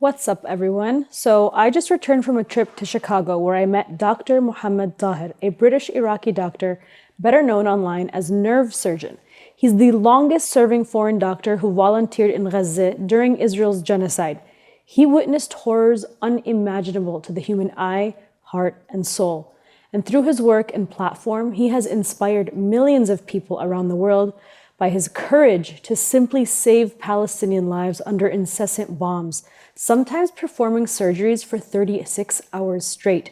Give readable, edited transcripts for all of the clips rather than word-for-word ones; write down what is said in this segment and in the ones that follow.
What's up, everyone? So, I just returned from a trip to Chicago where I met Dr. Mohammed Tahir, a British Iraqi doctor better known online as nerve surgeon. He's the longest serving foreign doctor who volunteered in Gaza during Israel's genocide. He witnessed horrors unimaginable to the human eye, heart, and soul. And through his work and platform, he has inspired millions of people around the world by his courage to simply save Palestinian lives under incessant bombs, sometimes performing surgeries for 36 hours straight.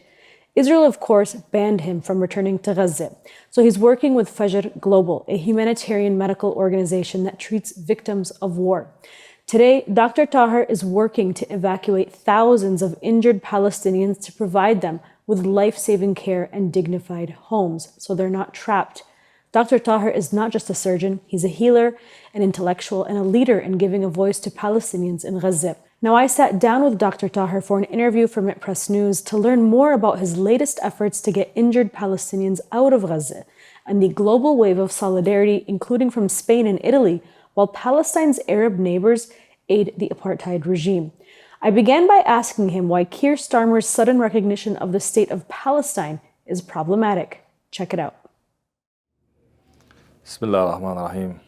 Israel, of course, banned him from returning to Gaza. So he's working with Fajr Global, a humanitarian medical organization that treats victims of war. Today, Dr. Tahir is working to evacuate thousands of injured Palestinians to provide them with life-saving care and dignified homes so they're not trapped. Dr. Tahir is not just a surgeon, he's a healer, an intellectual, and a leader in giving a voice to Palestinians in Gaza. Now, I sat down with Dr. Tahir for an interview for Met Press News to learn more about his latest efforts to get injured Palestinians out of Gaza and the global wave of solidarity, including from Spain and Italy, while Palestine's Arab neighbors aid the apartheid regime. I began by asking him why Keir Starmer's sudden recognition of the state of Palestine is problematic. Check it out. Bismillah ar-Rahman ar-Rahim.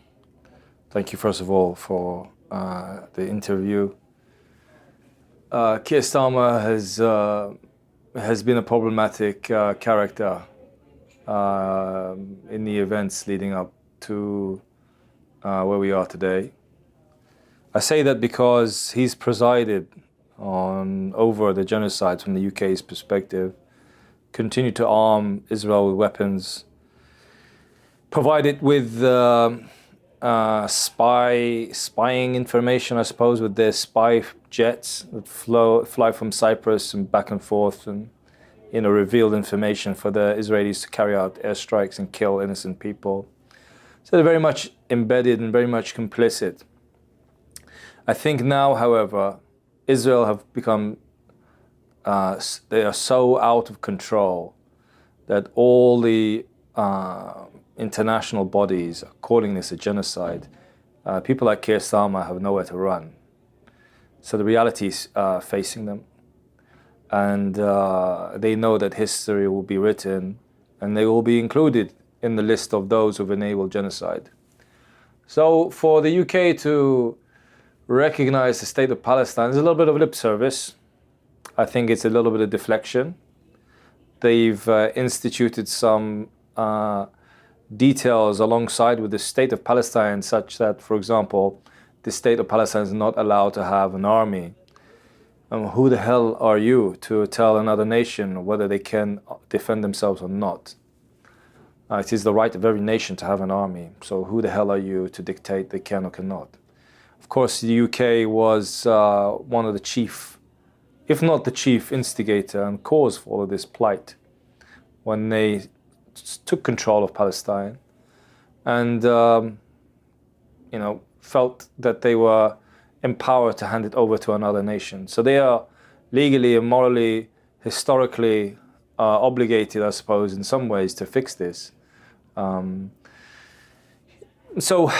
Thank you, first of all, for the interview. Keir Starmer has been a problematic character in the events leading up to where we are today. I say that because he's presided over the genocide from the UK's perspective, continued to arm Israel with weapons, provide it with spying information, I suppose, with their spy jets that fly from Cyprus and back and forth, and revealed information for the Israelis to carry out airstrikes and kill innocent people. So they're very much embedded and very much complicit. I think now, however, Israel have become, they are so out of control that all the international bodies are calling this a genocide. People like Keir Starmer have nowhere to run. So the reality is facing them. And they know that history will be written and they will be included in the list of those who've enabled genocide. So for the UK to recognize the state of Palestine is a little bit of lip service. I think it's a little bit of deflection. They've instituted some details alongside with the state of Palestine, such that, for example, the state of Palestine is not allowed to have an army. Who the hell are you to tell another nation whether they can defend themselves or not? It is the right of every nation to have an army. So who the hell are you to dictate they can or cannot? Of course, the UK was one of the chief, if not the chief instigator and cause for all of this plight when they took control of Palestine and felt that they were empowered to hand it over to another nation. So they are legally and morally, historically obligated, I suppose, in some ways to fix this. So,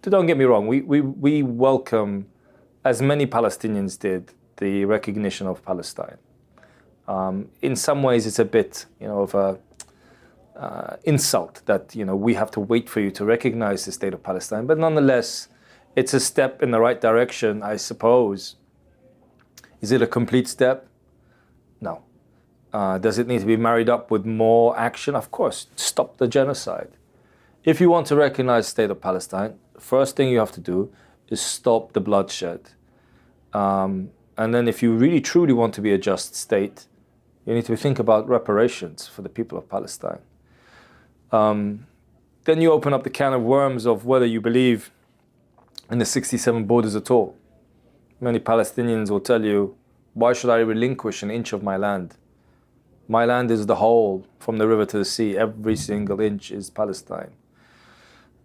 don't get me wrong. We welcome, as many Palestinians did, the recognition of Palestine. In some ways, it's a bit, of a insult that we have to wait for you to recognize the state of Palestine. But nonetheless, it's a step in the right direction, I suppose. Is it a complete step? No. Does it need to be married up with more action? Of course. Stop the genocide. If you want to recognize the state of Palestine, the first thing you have to do is stop the bloodshed. And then if you really truly want to be a just state, you need to think about reparations for the people of Palestine. Then you open up the can of worms of whether you believe in the 67 borders at all. Many Palestinians will tell you, why should I relinquish an inch of my land? My land is the whole, from the river to the sea. Every single inch is Palestine.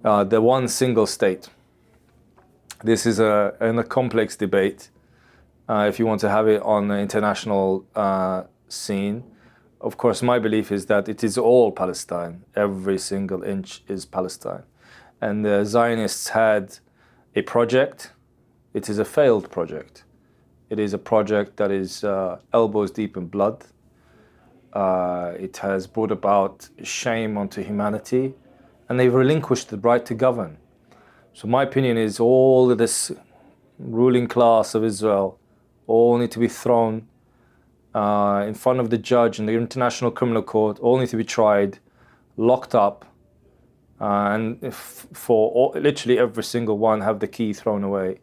The one single state. This is a complex debate. If you want to have it on the international scene, of course, my belief is that it is all Palestine. Every single inch is Palestine. And the Zionists had a project It is a failed project. It is a project that is elbows deep in blood. It has brought about shame onto humanity, and they've relinquished the right to govern. So my opinion is all of this ruling class of Israel all need to be thrown in front of the judge in the International Criminal Court, all need to be tried, locked up, and literally every single one have the key thrown away.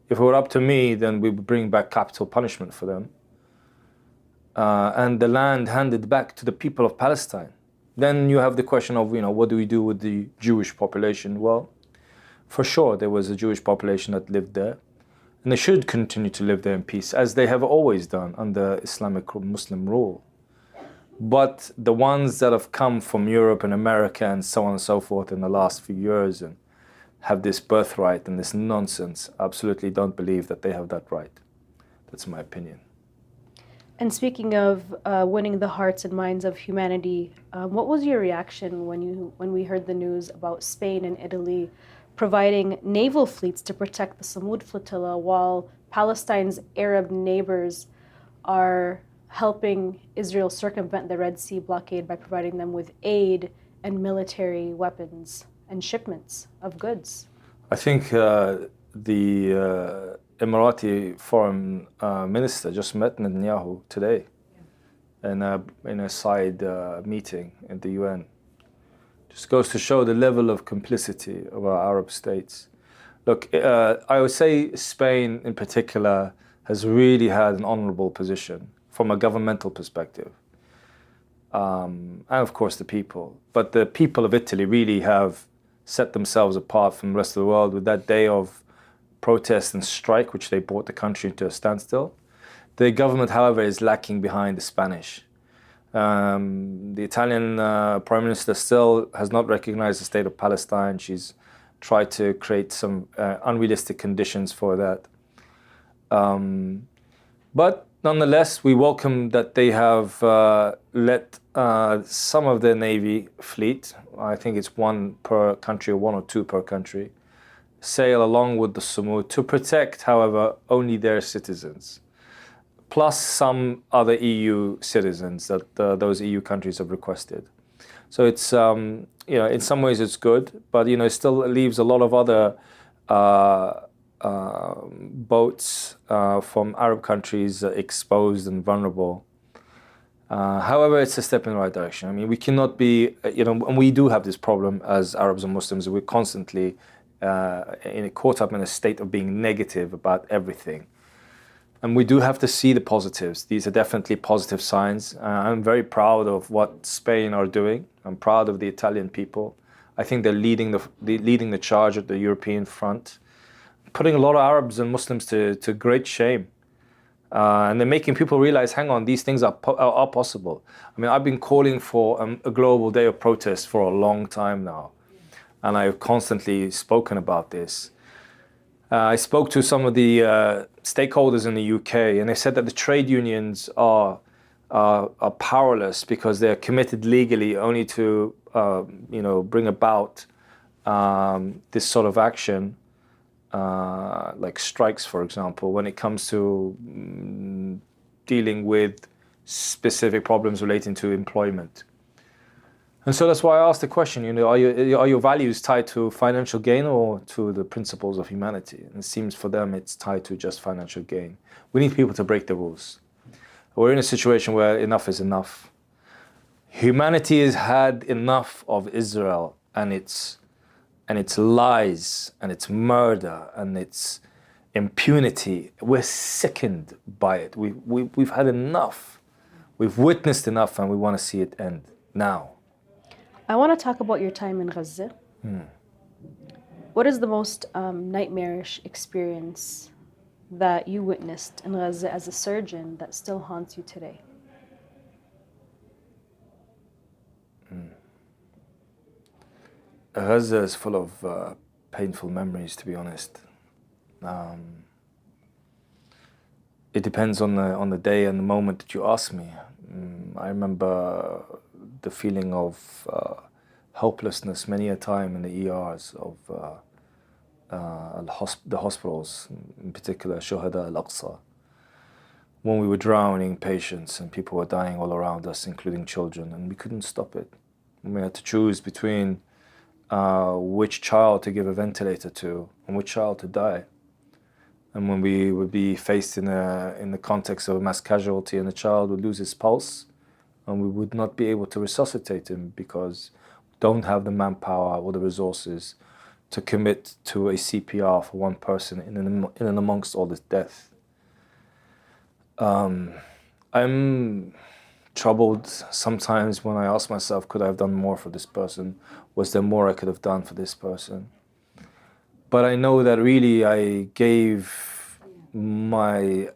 If it were up to me, then we would bring back capital punishment for them. And the land handed back to the people of Palestine. Then you have the question of, what do we do with the Jewish population? Well, for sure, there was a Jewish population that lived there. And they should continue to live there in peace, as they have always done under Islamic Muslim rule. But the ones that have come from Europe and America and so on and so forth in the last few years and have this birthright and this nonsense, absolutely don't believe that they have that right. That's my opinion. And speaking of winning the hearts and minds of humanity, what was your reaction when we heard the news about Spain and Italy providing naval fleets to protect the Samud flotilla, while Palestine's Arab neighbors are helping Israel circumvent the Red Sea blockade by providing them with aid and military weapons and shipments of goods? I think the Emirati foreign minister just met Netanyahu today in a side meeting at the UN. Just goes to show the level of complicity of our Arab states. Look, I would say Spain in particular has really had an honorable position from a governmental perspective. And of course the people. But the people of Italy really have set themselves apart from the rest of the world with that day of protest and strike, which they brought the country to a standstill. The government, however, is lacking behind the Spanish. The Italian Prime Minister still has not recognized the state of Palestine. She's tried to create some unrealistic conditions for that. But nonetheless, we welcome that they have let some of their Navy fleet, I think it's one per country or one or two per country, sail along with the Samud to protect, however, only their citizens, plus some other EU citizens that those EU countries have requested. So it's, in some ways it's good, but, it still leaves a lot of other boats from Arab countries exposed and vulnerable. However, it's a step in the right direction. I mean, we cannot be, and we do have this problem as Arabs and Muslims. We're constantly caught up in a state of being negative about everything. And we do have to see the positives. These are definitely positive signs. I'm very proud of what Spain are doing. I'm proud of the Italian people. I think they're leading the charge at the European front, putting a lot of Arabs and Muslims to great shame. And they're making people realize, hang on, these things are possible. I mean, I've been calling for a global day of protest for a long time now. And I've constantly spoken about this. I spoke to some of the stakeholders in the UK, and they said that the trade unions are powerless because they're committed legally only to, bring about this sort of action, like strikes, for example, when it comes to dealing with specific problems relating to employment. And so that's why I asked the question, are your values tied to financial gain or to the principles of humanity? And it seems for them it's tied to just financial gain. We need people to break the rules. We're in a situation where enough is enough. Humanity has had enough of Israel and its lies and its murder and its impunity. We're sickened by it. We've had enough. We've witnessed enough, and we want to see it end now. I want to talk about your time in Gaza. What is the most nightmarish experience that you witnessed in Gaza as a surgeon that still haunts you today? Gaza is full of painful memories, to be honest. It depends on the day and the moment that you ask me. I remember the feeling of helplessness many a time in the ERs, of the hospitals, in particular Shuhada al-Aqsa, when we were drowning patients and people were dying all around us, including children, and we couldn't stop it. We had to choose between which child to give a ventilator to and which child to die. And when we would be faced in the context of a mass casualty and the child would lose his pulse, and we would not be able to resuscitate him because we don't have the manpower or the resources to commit to a CPR for one person in and amongst all this death. I'm troubled sometimes when I ask myself, could I have done more for this person? Was there more I could have done for this person? But I know that really I gave my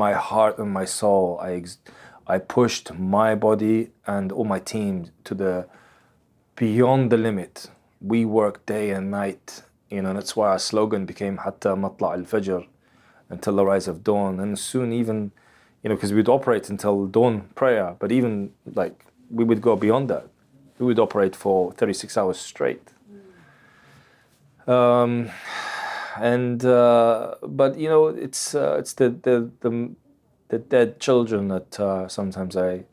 heart and my soul. I pushed my body and all my team to the beyond the limit. We worked day and night, that's why our slogan became Hatta Matla' al-Fajr, until the rise of dawn. And soon even, because we'd operate until dawn prayer, but even like we would go beyond that. We would operate for 36 hours straight. But it's the dead children that sometimes I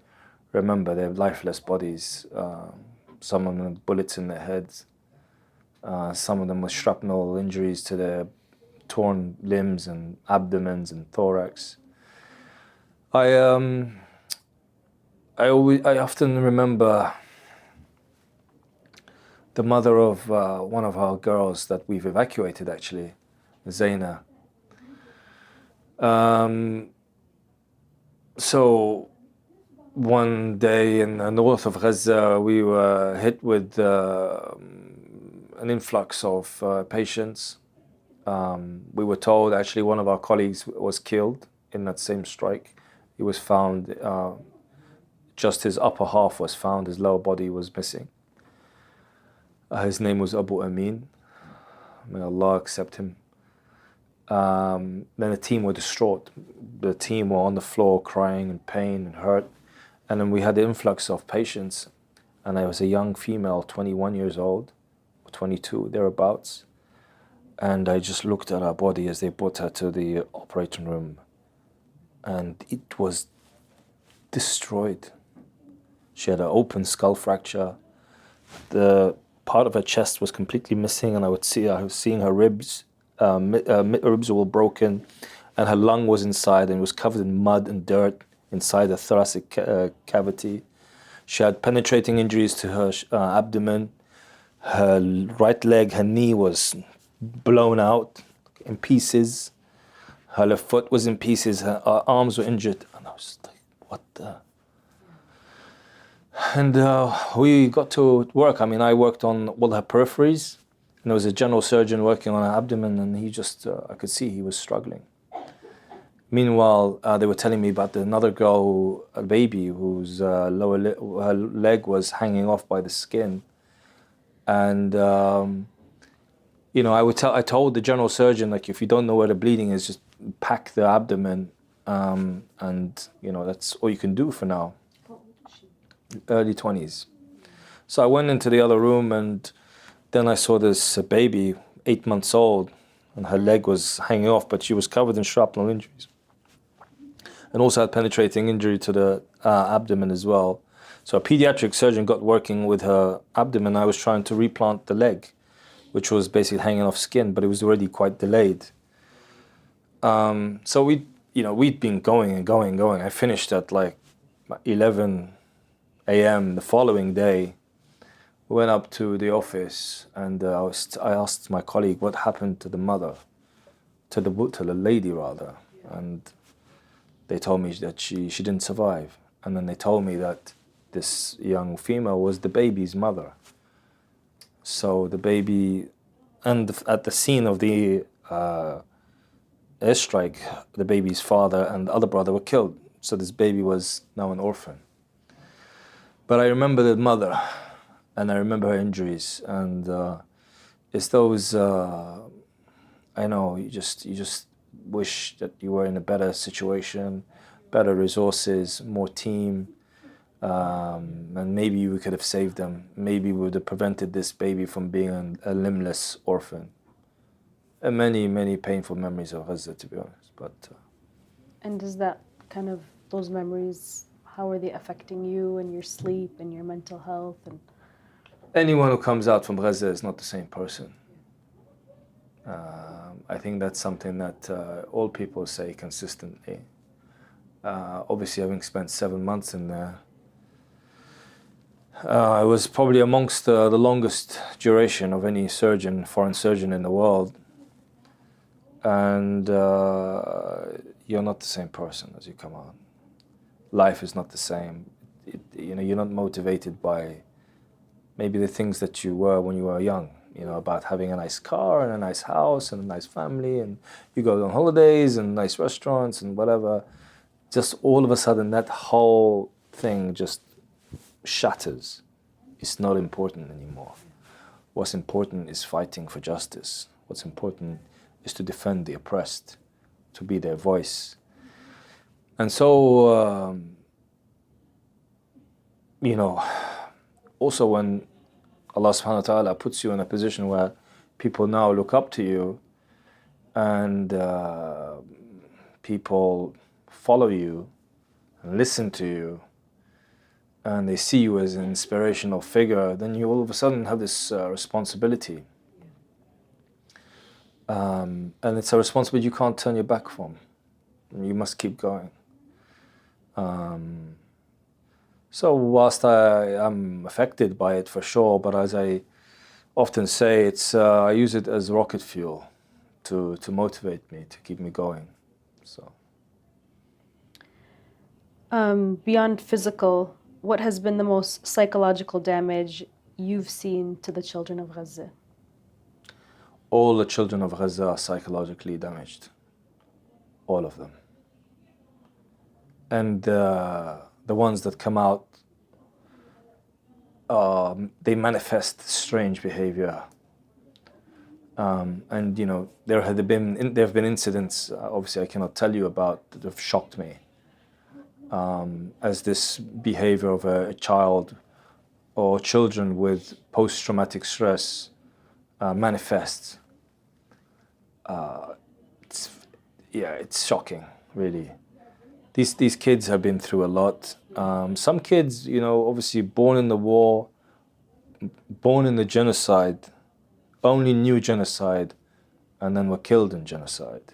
remember. They have lifeless bodies. Some of them with bullets in their heads. Some of them with shrapnel injuries to their torn limbs and abdomens and thorax. I often remember the mother of one of our girls that we've evacuated, actually, Zaina. So one day in the north of Gaza, we were hit with an influx of patients. We were told actually one of our colleagues was killed in that same strike. He was found, just his upper half was found, his lower body was missing. His name was Abu Amin. May Allah accept him. Then the team were distraught. The team were on the floor crying in pain and hurt. And then we had the influx of patients. And I was a young female, 21 years old, or 22, thereabouts. And I just looked at her body as they brought her to the operating room. And it was destroyed. She had an open skull fracture. The part of her chest was completely missing, and I was seeing her ribs. Ribs were broken, and her lung was inside and was covered in mud and dirt inside the thoracic cavity. She had penetrating injuries to her abdomen. Her right leg, her knee was blown out in pieces. Her left foot was in pieces. Her arms were injured. And I was like, what the? And we got to work. I worked on all her peripheries. And there was a general surgeon working on her abdomen, and he just, I could see he was struggling. Meanwhile, they were telling me about another girl, a baby, whose her leg was hanging off by the skin. And, I told the general surgeon, like, if you don't know where the bleeding is, just pack the abdomen. That's all you can do for now. Early 20s. So I went into the other room, and then I saw this baby, 8 months old, and her leg was hanging off, but she was covered in shrapnel injuries. And also had penetrating injury to the abdomen as well. So a pediatric surgeon got working with her abdomen. I was trying to replant the leg, which was basically hanging off skin, but it was already quite delayed. So we'd been going and going and going. I finished at like 11 a.m. the following day. We went up to the office, and I asked my colleague what happened to the mother, to the lady rather, and they told me that she didn't survive. And then they told me that this young female was the baby's mother. So the baby, and at the scene of the airstrike, the baby's father and the other brother were killed. So this baby was now an orphan. But I remember the mother, and I remember her injuries, and it's those. I know you just wish that you were in a better situation, better resources, more team, and maybe we could have saved them. Maybe we would have prevented this baby from being a limbless orphan. many, many painful memories of Gaza, to be honest. But And does that kind of, those memories, how are they affecting you and your sleep and your mental health? And anyone who comes out from Gaza is not the same person. I think that's something that all people say consistently. Obviously, having spent 7 months in there, I was probably amongst the longest duration of any surgeon, foreign surgeon in the world. And you're not the same person as you come out. Life is not the same. You're not motivated by maybe the things that you were when you were young, about having a nice car and a nice house and a nice family, and you go on holidays and nice restaurants and whatever. Just all of a sudden, that whole thing just shatters. It's not important anymore. What's important is fighting for justice. What's important is to defend the oppressed, to be their voice. And so, also when Allah subhanahu wa ta'ala puts you in a position where people now look up to you and people follow you and listen to you and they see you as an inspirational figure, then you all of a sudden have this responsibility. And it's a responsibility you can't turn your back from. You must keep going. So whilst I am affected by it for sure, but as I often say, I use it as rocket fuel to motivate me, to keep me going. So. Beyond physical, what has been the most psychological damage you've seen to the children of Gaza? All the children of Gaza are psychologically damaged. All of them. And the ones that come out, they manifest strange behavior. And there have been incidents, obviously I cannot tell you about, that have shocked me. As this behavior of a child or children with post-traumatic stress manifests. It's shocking, really. These kids have been through a lot. Some kids, obviously born in the war, born in the genocide, only knew genocide, and then were killed in genocide.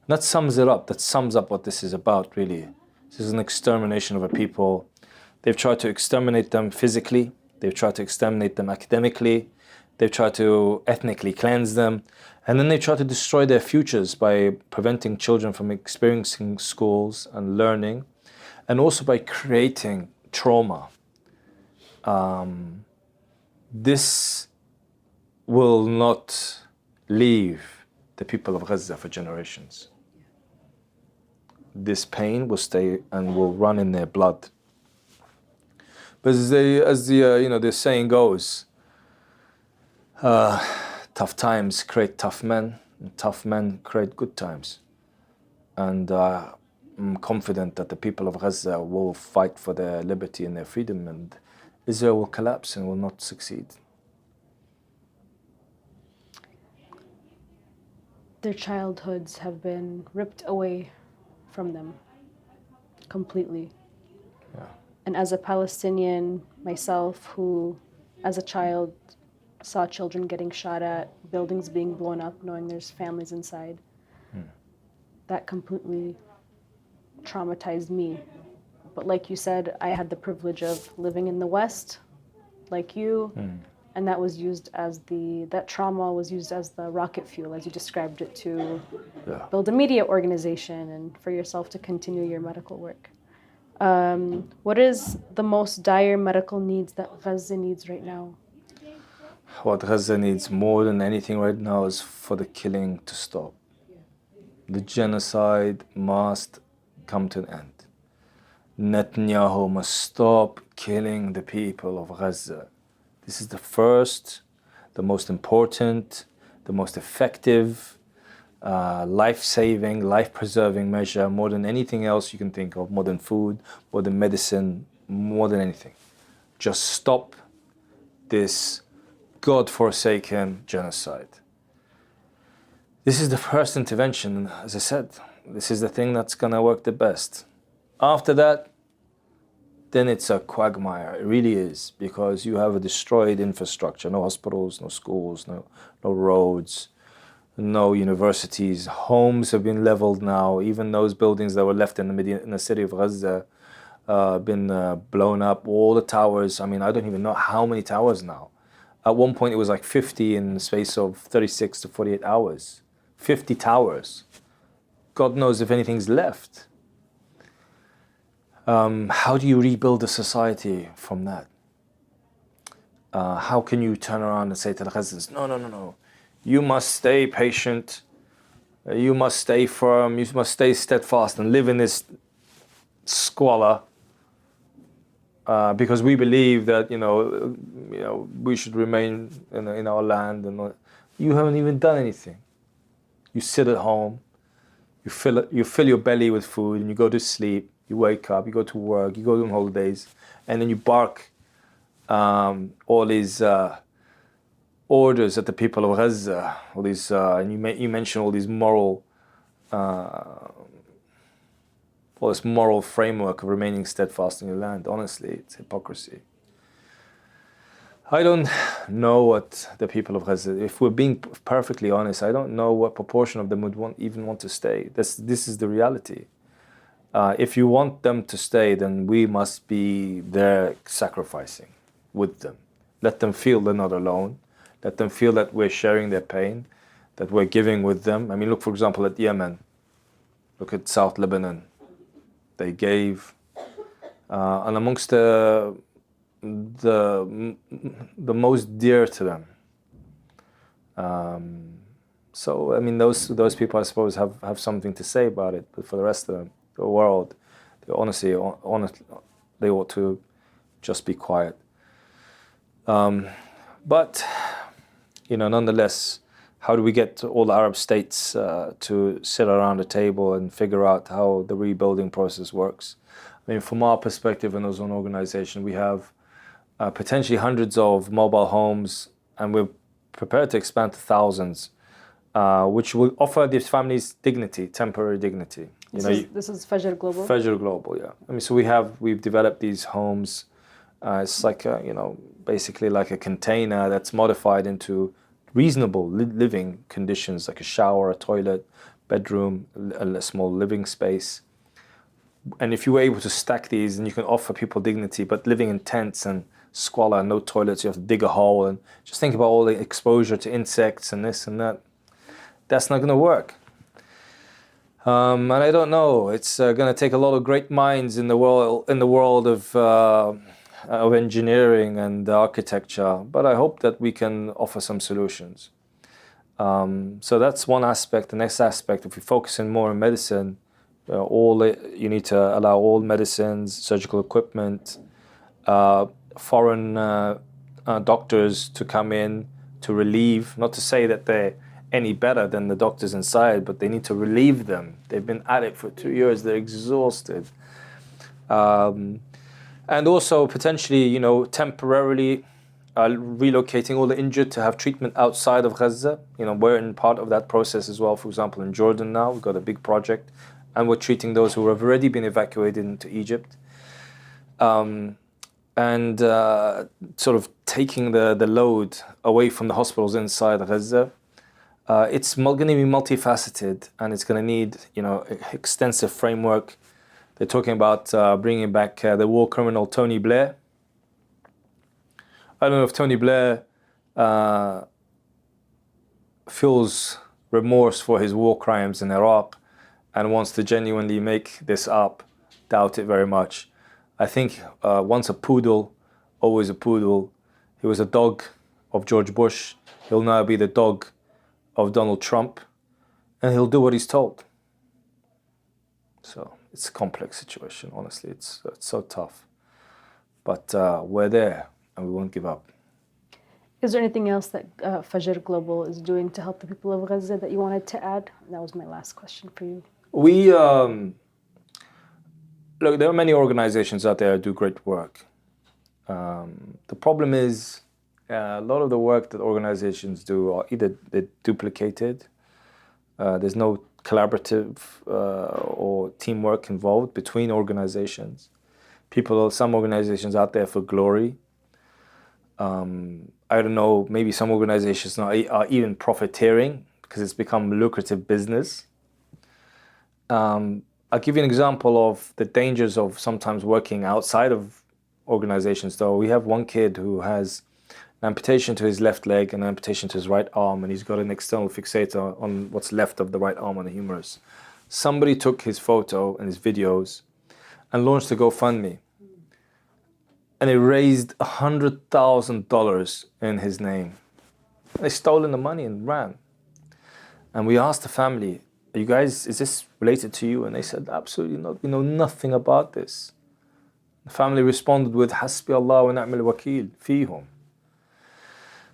And that sums it up. That sums up what this is about, really. This is an extermination of a people. They've tried to exterminate them physically. They've tried to exterminate them academically. They've tried to ethnically cleanse them. And then they try to destroy their futures by preventing children from experiencing schools and learning, and also by creating trauma. This will not leave the people of Gaza for generations. This pain will stay and will run in their blood. But as the saying goes, tough times create tough men, and tough men create good times. And I'm confident that the people of Gaza will fight for their liberty and their freedom, and Israel will collapse and will not succeed. Their childhoods have been ripped away from them completely. Yeah. And as a Palestinian myself, who as a child saw children getting shot at, buildings being blown up, knowing there's families inside, that completely traumatized me. But like you said, I had the privilege of living in the West, like you, and that was used as that trauma was used as the rocket fuel, as you described it, to build a media organization and for yourself to continue your medical work. What is the most dire medical needs that Gaza needs right now? What Gaza needs more than anything right now is for the killing to stop. The genocide must come to an end. Netanyahu must stop killing the people of Gaza. This is the first, the most important, the most effective, life-saving, life-preserving measure, more than anything else you can think of, more than food, more than medicine, more than anything. Just stop this God-forsaken genocide. This is the first intervention. As I said, this is the thing that's going to work the best. After that, then it's a quagmire. It really is, because you have a destroyed infrastructure. No hospitals, no schools, no roads, no universities. Homes have been leveled now. Even those buildings that were left in the city of Gaza been blown up. All the towers. I mean, I don't even know how many towers now. At one point, it was like 50 in the space of 36 to 48 hours. 50 towers. God knows if anything's left. How do you rebuild a society from that? How can you turn around and say to the Gazans, no, you must stay patient, you must stay firm, you must stay steadfast and live in this squalor, because we believe that we should remain in our land. And you haven't even done anything. You sit at home, you fill your belly with food, and you go to sleep. You wake up, you go to work, you go on holidays, and then you bark all these orders at the people of Gaza. All these, and you mention all these all this moral framework of remaining steadfast in your land. Honestly, it's hypocrisy. I don't know what the people of Gaza, if we're being perfectly honest, I don't know what proportion of them would even want to stay. This is the reality. If you want them to stay, then we must be there sacrificing with them. Let them feel they're not alone. Let them feel that we're sharing their pain, that we're giving with them. I mean, look, for example, at Yemen. Look at South Lebanon. They gave. And amongst the most dear to them. So, I mean, those people, I suppose, have something to say about it. But for the rest of them, the world, honestly, they ought to just be quiet. But, nonetheless, how do we get all the Arab states to sit around a table and figure out how the rebuilding process works? I mean, from our perspective in as an organization, we have potentially hundreds of mobile homes, and we're prepared to expand to thousands, which will offer these families dignity, temporary dignity. This is Fajr Global? Fajr Global, yeah. I mean, so we've developed these homes. It's like, basically like a container that's modified into reasonable living conditions, like a shower, a toilet, bedroom, a small living space. And if you were able to stack these, then you can offer people dignity, but living in tents and squalor, no toilets, you have to dig a hole, and just think about all the exposure to insects and this and that. That's not going to work. And I don't know. It's going to take a lot of great minds in the world of engineering and architecture. But I hope that we can offer some solutions. So that's one aspect. The next aspect, if we focus in more on medicine, you need to allow all medicines, surgical equipment, foreign doctors to come in to relieve. Not to say that they're any better than the doctors inside, but they need to relieve them. They've been at it for 2 years. They're exhausted. And also potentially, temporarily relocating all the injured to have treatment outside of Gaza. We're in part of that process as well. For example, in Jordan now, we've got a big project, and we're treating those who have already been evacuated into Egypt. And sort of taking the load away from the hospitals inside Gaza. It's going to be multifaceted, and it's going to need, extensive framework. They're talking about bringing back the war criminal Tony Blair. I don't know if Tony Blair feels remorse for his war crimes in Iraq and wants to genuinely make this up. Doubt it very much. I think once a poodle, always a poodle. He was a dog of George Bush. He'll now be the dog of Donald Trump, and he'll do what he's told. So it's a complex situation, honestly. It's so tough. But we're there, and we won't give up. Is there anything else that Fajr Global is doing to help the people of Gaza that you wanted to add? That was my last question for you. We, look, there are many organizations out there that do great work. The problem is, a lot of the work that organizations do are either they're duplicated, There's no collaborative or teamwork involved between organizations. Some organizations out there for glory. I don't know, maybe some organizations now are even profiteering because it's become a lucrative business. I'll give you an example of the dangers of sometimes working outside of organizations, though. We have one kid who has an amputation to his left leg and an amputation to his right arm, and he's got an external fixator on what's left of the right arm on the humerus. Somebody took his photo and his videos and launched a GoFundMe. And it raised $100,000 in his name. They stolen the money and ran. And we asked the family, "Are you guys, is this related to you?" And they said, "Absolutely not. We know nothing about this." The family responded with, "Hasbi Allah wa ni'mal wakil fihum."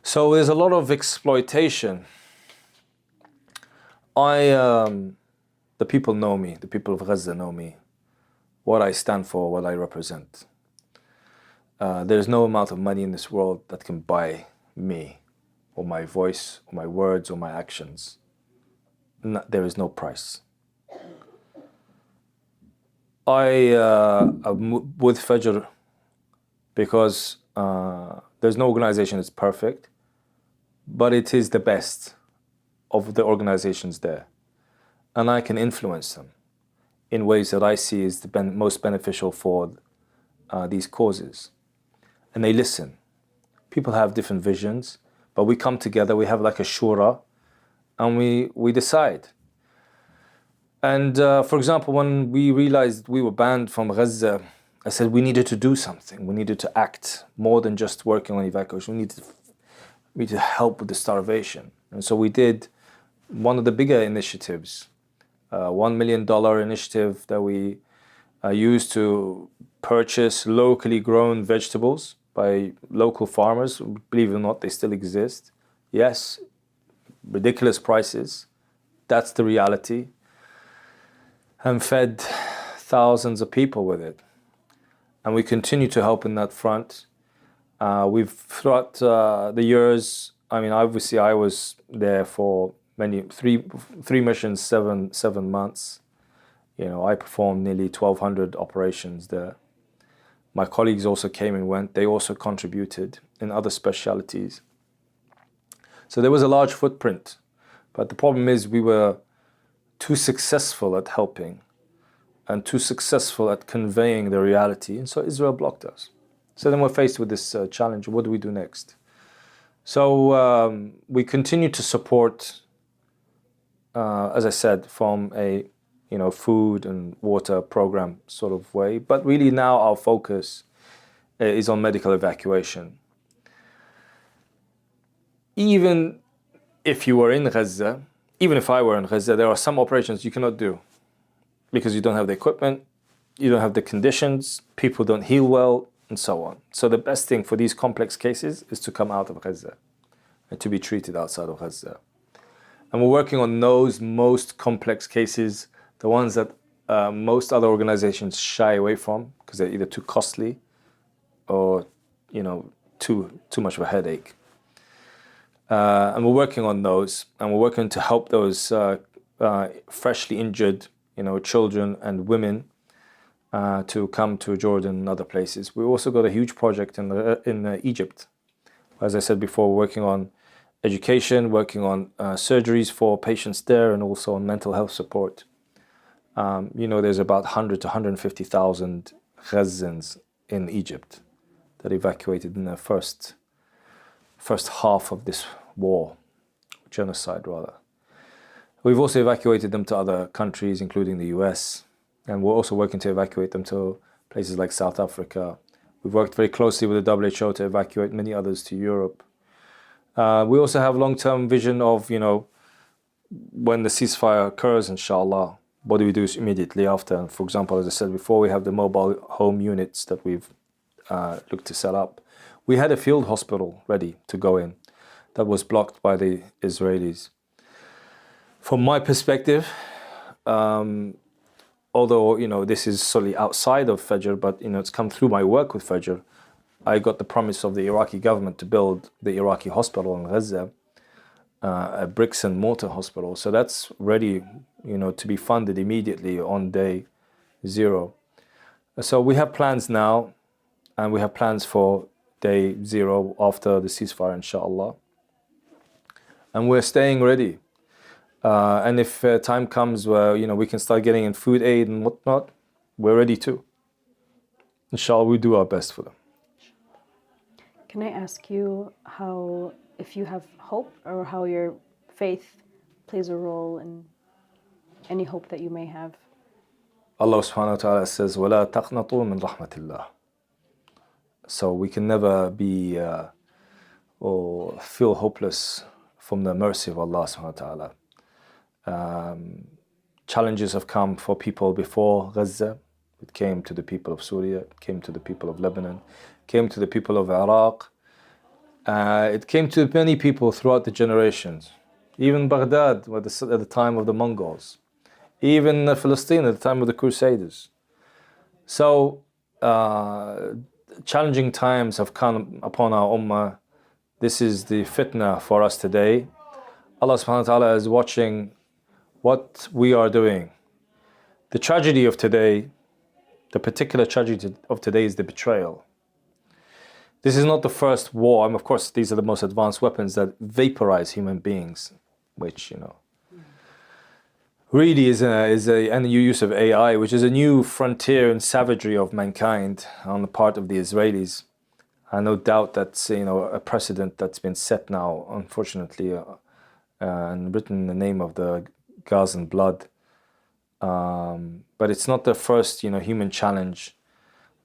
So there's a lot of exploitation. The people know me, the people of Gaza know me, what I stand for, what I represent. There's no amount of money in this world that can buy me, or my voice, or my words, or my actions. There is no price. I'm with Fajr because there's no organization that's perfect, but it is the best of the organizations there. And I can influence them in ways that I see is the most beneficial for these causes. And they listen. People have different visions, but we come together, we have like a shura, and we decide. And for example, when we realized we were banned from Gaza, I said we needed to do something. We needed to act more than just working on evacuation. We needed to help with the starvation. And so we did one of the bigger initiatives, $1 million initiative that we used to purchase locally grown vegetables by local farmers. Believe it or not, they still exist. Yes, ridiculous prices. That's the reality. And fed thousands of people with it. And we continue to help in that front. We've throughout the years, obviously I was there for three missions, seven months. I performed nearly 1,200 operations there. My colleagues also came and went. They also contributed in other specialities. So there was a large footprint. But the problem is we were too successful at helping and too successful at conveying the reality. And so Israel blocked us. So then we're faced with this challenge. What do we do next? So we continue to support, as I said, from a food and water program sort of way. But really now our focus is on medical evacuation. Even if you were in Gaza, even if I were in Gaza, there are some operations you cannot do because you don't have the equipment, you don't have the conditions, people don't heal well, and so on. So the best thing for these complex cases is to come out of Gaza and to be treated outside of Gaza. And we're working on those most complex cases, the ones that most other organizations shy away from because they're either too costly or too much of a headache. And we're working on those, and we're working to help those freshly injured, children and women to come to Jordan and other places. We also got a huge project in Egypt. As I said before, we're working on education, working on surgeries for patients there, and also on mental health support. There's about 100 to 150,000 Gazans in Egypt that evacuated in the first half of this war, genocide rather. We've also evacuated them to other countries, including the US, and we're also working to evacuate them to places like South Africa. We've worked very closely with the WHO to evacuate many others to Europe. We also have long-term vision of, when the ceasefire occurs, inshallah, what do we do immediately after? And for example, as I said before, we have the mobile home units that we've looked to set up. We had a field hospital ready to go in that was blocked by the Israelis. From my perspective, although, this is solely outside of Fajr, but, it's come through my work with Fajr, I got the promise of the Iraqi government to build the Iraqi hospital in Gaza. a bricks and mortar hospital. So that's ready, to be funded immediately on day 0. So we have plans now, and we have plans for day 0 after the ceasefire, inshallah. And we're staying ready. And if time comes where, we can start getting in food aid and whatnot, we're ready too. Inshallah, we do our best for them. Can I ask you if you have hope, or how your faith plays a role in any hope that you may have? Allah subhanahu wa ta'ala says, وَلَا تَقْنَطُوا مِنْ رَحْمَةِ اللَّهِ. So we can never be or feel hopeless from the mercy of Allah subhanahu wa ta'ala. Challenges have come for people before Gaza. It came to the people of Syria, it came to the people of Lebanon, it came to the people of Iraq. It came to many people throughout the generations. Even Baghdad at the time of the Mongols. Even Palestine at the time of the Crusaders. So challenging times have come upon our ummah. This is the fitna for us today. Allah subhanahu wa ta'ala is watching what we are doing. The tragedy of today, the particular tragedy of today, is the betrayal. This is not the first war, and of course these are the most advanced weapons that vaporize human beings, which, really is and the use of AI, which is a new frontier and savagery of mankind on the part of the Israelis. And no doubt that's a precedent that's been set now, unfortunately, and written in the name of the Gazan blood. But it's not the first human challenge.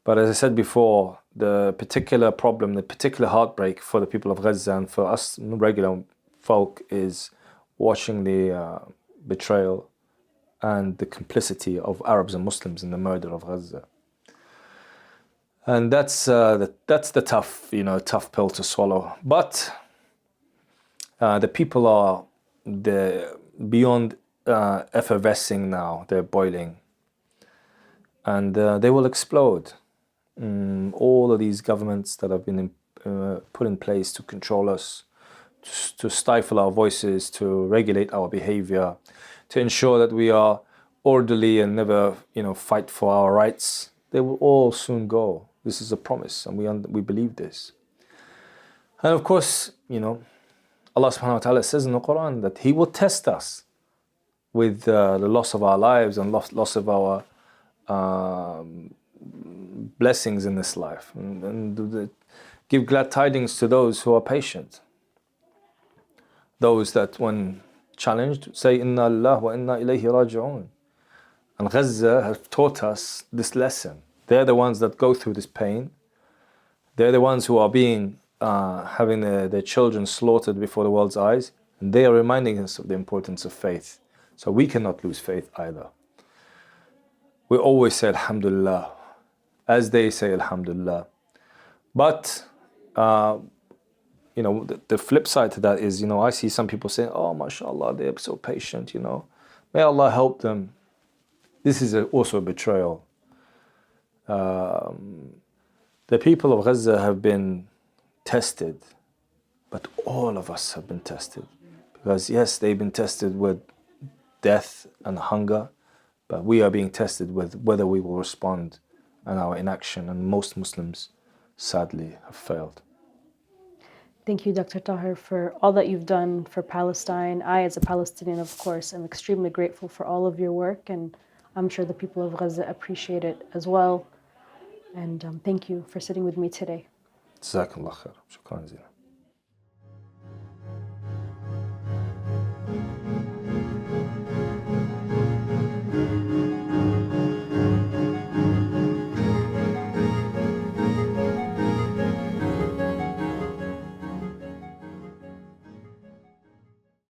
But as I said before, the particular problem, the particular heartbreak for the people of Gaza and for us regular folk is watching the betrayal and the complicity of Arabs and Muslims in the murder of Gaza. And that's the tough pill to swallow. But the people are beyond effervescing now. They're boiling, and they will explode. All of these governments that have been put in place to control us, to stifle our voices, to regulate our behavior, to ensure that we are orderly and never, fight for our rights, they will all soon go. This is a promise, and we believe this. And of course, Allah subhanahu wa ta'ala says in the Quran that He will test us with the loss of our lives and loss of our blessings in this life, and give glad tidings to those who are patient. Those that, when challenged, say, Inna lillahi wa inna ilayhi raji'un. And Gaza have taught us this lesson. They're the ones that go through this pain. They're the ones who are having their children slaughtered before the world's eyes. And they are reminding us of the importance of faith. So we cannot lose faith either. We always say Alhamdulillah, as they say Alhamdulillah. But, the flip side to that is, I see some people saying, oh, mashallah, they're so patient, May Allah help them. This is also a betrayal. The people of Gaza have been tested, but all of us have been tested. Because yes, they've been tested with death and hunger, but we are being tested with whether we will respond and our inaction, and most Muslims, sadly, have failed. Thank you, Dr. Tahir, for all that you've done for Palestine. I, as a Palestinian, of course, am extremely grateful for all of your work, and I'm sure the people of Gaza appreciate it as well. And thank you for sitting with me today. Jazakallah khair. Shukran zila.